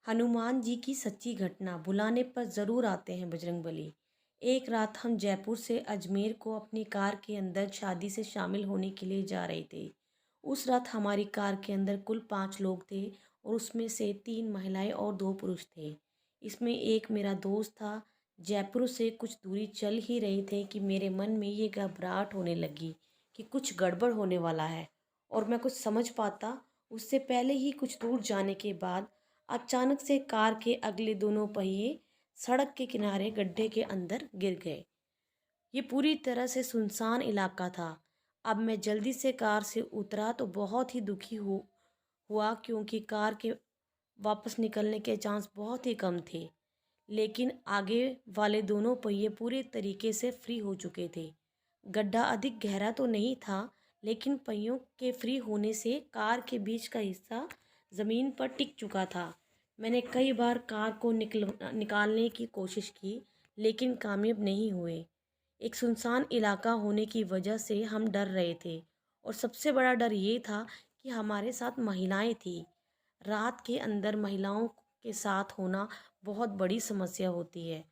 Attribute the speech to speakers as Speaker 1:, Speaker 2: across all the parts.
Speaker 1: हनुमान जी की सच्ची घटना। बुलाने पर ज़रूर आते हैं बजरंगबली। एक रात हम जयपुर से अजमेर को अपनी कार के अंदर शादी से शामिल होने के लिए जा रहे थे। उस रात हमारी कार के अंदर कुल 5 लोग थे और उसमें से 3 महिलाएं और 2 पुरुष थे। इसमें एक मेरा दोस्त था। जयपुर से कुछ दूरी चल ही रहे थे कि मेरे मन में ये घबराहट होने लगी कि कुछ गड़बड़ होने वाला है और मैं कुछ समझ पाता उससे पहले ही कुछ दूर जाने के बाद अचानक से कार के अगले दोनों पहिए सड़क के किनारे गड्ढे के अंदर गिर गए। ये पूरी तरह से सुनसान इलाका था। अब मैं जल्दी से कार से उतरा तो बहुत ही दुखी हुआ क्योंकि कार के वापस निकलने के चांस बहुत ही कम थे। लेकिन आगे वाले दोनों पहिए पूरे तरीके से फ्री हो चुके थे। गड्ढा अधिक गहरा तो नहीं था, लेकिन पहियों के फ्री होने से कार के बीच का हिस्सा ज़मीन पर टिक चुका था। मैंने कई बार कार को निकालने की कोशिश की, लेकिन कामयाब नहीं हुए। एक सुनसान इलाका होने की वजह से हम डर रहे थे और सबसे बड़ा डर ये था कि हमारे साथ महिलाएं थीं। रात के अंदर महिलाओं के साथ होना बहुत बड़ी समस्या होती है।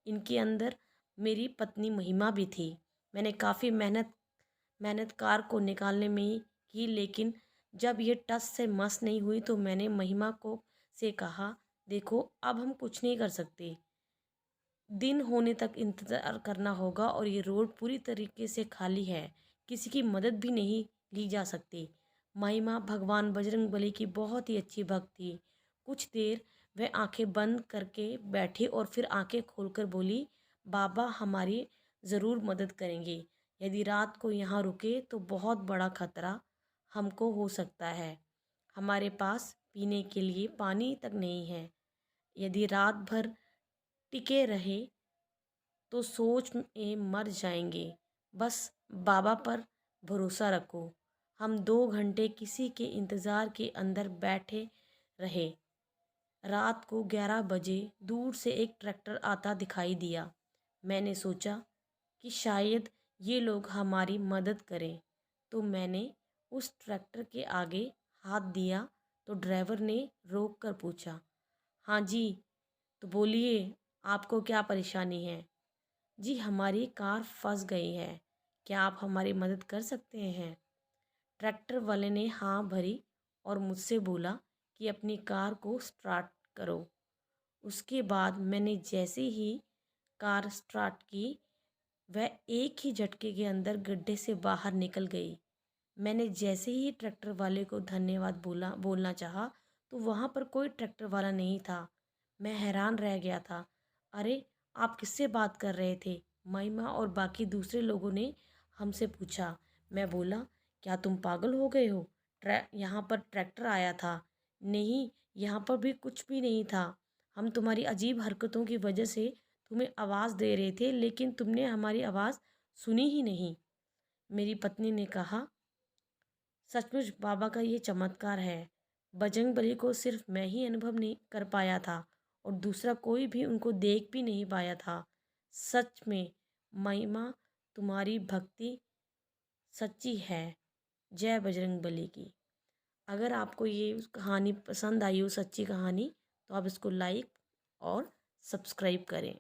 Speaker 1: इनके अंदर मेरी पत्नी महिमा भी थी। मैंने काफ़ी मेहनत कार को निकालने में की, लेकिन जब ये टस से मस नहीं हुई तो मैंने महिमा को से कहा, देखो अब हम कुछ नहीं कर सकते। दिन होने तक इंतज़ार करना होगा और ये रोड पूरी तरीके से खाली है। किसी की मदद भी नहीं ली जा सकती। महिमा भगवान बजरंगबली की बहुत ही अच्छी भक्त थी। कुछ देर वह आंखें बंद करके बैठी और फिर आंखें खोलकर बोली, बाबा हमारी ज़रूर मदद करेंगे। यदि रात को यहाँ रुके तो बहुत बड़ा खतरा हमको हो सकता है। हमारे पास पीने के लिए पानी तक नहीं है। यदि रात भर टिके रहे तो सोच में मर जाएंगे। बस बाबा पर भरोसा रखो। हम 2 घंटे किसी के इंतज़ार के अंदर बैठे रहे। रात को 11 बजे दूर से एक ट्रैक्टर आता दिखाई दिया। मैंने सोचा कि शायद ये लोग हमारी मदद करें, तो मैंने उस ट्रैक्टर के आगे हाथ दिया तो ड्राइवर ने रोक कर पूछा, हाँ जी, तो बोलिए आपको क्या परेशानी है। जी हमारी कार फंस गई है, क्या आप हमारी मदद कर सकते हैं। ट्रैक्टर वाले ने हाँ भरी और मुझसे बोला कि अपनी कार को स्टार्ट करो। उसके बाद मैंने जैसे ही कार स्टार्ट की, वह एक ही झटके के अंदर गड्ढे से बाहर निकल गई। मैंने जैसे ही ट्रैक्टर वाले को धन्यवाद बोलना चाहा तो वहाँ पर कोई ट्रैक्टर वाला नहीं था। मैं हैरान रह गया था। अरे आप किससे बात कर रहे थे? महिमा और बाकी दूसरे लोगों ने हमसे पूछा। मैं बोला, क्या तुम पागल हो गए हो? यहाँ पर ट्रैक्टर आया था। नहीं, यहाँ पर भी कुछ भी नहीं था। हम तुम्हारी अजीब हरकतों की वजह से तुम्हें आवाज़ दे रहे थे, लेकिन तुमने हमारी आवाज़ सुनी ही नहीं। मेरी पत्नी ने कहा, सचमुच बाबा का ये चमत्कार है। बजरंगबली को सिर्फ मैं ही अनुभव नहीं कर पाया था और दूसरा कोई भी उनको देख भी नहीं पाया था। सच में महिमा, तुम्हारी भक्ति सच्ची है। जय बजरंगबली की। अगर आपको ये कहानी पसंद आई हो, सच्ची कहानी, तो आप इसको लाइक और सब्सक्राइब करें।